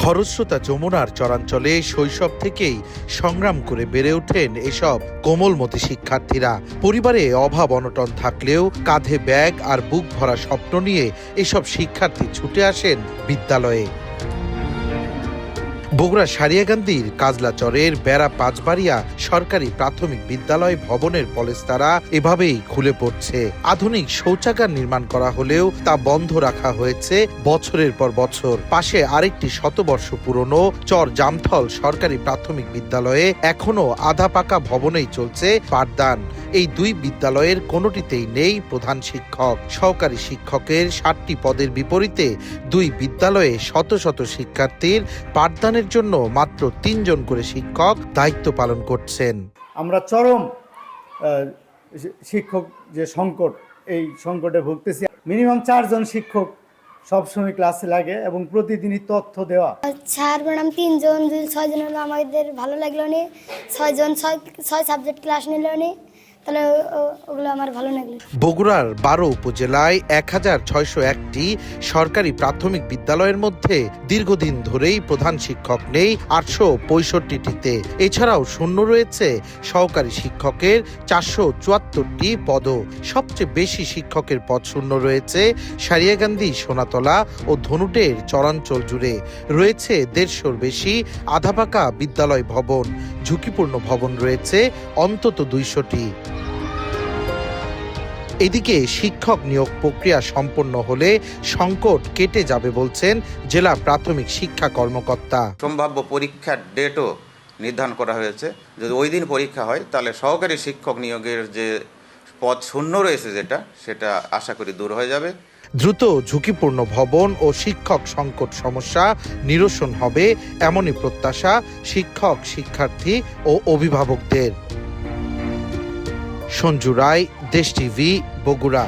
খরস্রোতা যমুনার চরাঞ্চলে শৈশব থেকেই সংগ্রাম করে বেড়ে ওঠেন এসব কোমলমতি শিক্ষার্থীরা। পরিবারে অভাব অনটন থাকলেও কাঁধে ব্যাগ আর বুক ভরা স্বপ্ন নিয়ে এসব শিক্ষার্থী ছুটে আসেন বিদ্যালয়ে। বগুড়া সারিয়াকান্দির কাজলাচরের বেড়া পাঁচবাড়িয়া সরকারি প্রাথমিক বিদ্যালয় ভবনের পলেস্তারা এভাবেই খুলে পড়ছে। আধুনিক শৌচাগার নির্মাণ করা হলেও তা বন্ধ রাখা হয়েছে বছরের পর বছর। পাশে আরেকটি শতবর্ষ পুরনো চর জামথল সরকারি প্রাথমিক বিদ্যালয়ে এখনো আধা পাকা ভবনেই চলছে পাঠদান। এই দুই বিদ্যালয়ের কোনোটিতেই নেই প্রধান শিক্ষক। সহকারী শিক্ষকের ৬০টি পদের বিপরীতে দুই বিদ্যালয়ে শত শত শিক্ষার্থীর পাঠদানের জন্য মাত্র ৩ জন করে শিক্ষক দায়িত্ব পালন করছেন। আমরা চরম শিক্ষক যে সংকট, এই সংকটে ভুগতেছি। মিনিমাম 4 জন শিক্ষক সবসময় ক্লাসে লাগে এবং প্রতিদিনই তথ্য দেওয়া। স্যার ম্যাডাম 3 জন 6 জন হলো, আমাদের ভালো লাগলো নি। 6 জন 6 সাবজেক্ট ক্লাস নিল নি, তাহলে ওগুলো আমার ভালো লাগলো। বগুড়ার 12 উপজেলায় ১৬০১টি সরকারি প্রাথমিক বিদ্যালয়ের মধ্যে দীর্ঘদিন ধরেই প্রধান শিক্ষক নেই ৮৬৫টিতে। এছাড়াও শূন্য রয়েছে সহকারী শিক্ষকের ৪৭৪টি পদও। সবচেয়ে বেশি শিক্ষকের পদ শূন্য রয়েছে সারিয়াকান্দি, সোনাতলা ও ধনুটের চরাঞ্চল জুড়ে। রয়েছে ১৫০'র বেশি আধাপাকা বিদ্যালয় ভবন। ঝুঁকিপূর্ণ ভবন রয়েছে অন্তত ২০০টি। এদিকে শিক্ষক নিয়োগ প্রক্রিয়া সম্পন্ন হলে সংকট কেটে যাবে বলছেন জেলা প্রাথমিক শিক্ষা কর্মকর্তা। সম্ভাব্য পরীক্ষার ডেটও নির্ধারণ করা হয়েছে। যদি ওই দিন পরীক্ষা হয় তাহলে সহকারী শিক্ষক নিয়োগের যে পদ শূন্য রয়েছে সেটা আশা করি দূর হয়ে যাবে। দ্রুত ঝুঁকিপূর্ণ ভবন ও শিক্ষক সংকট সমস্যা নিরসন হবে এমনই প্রত্যাশা শিক্ষক, শিক্ষার্থী ও অভিভাবকদের। সঞ্জু রায়, দেশ টিভি, বগুড়া।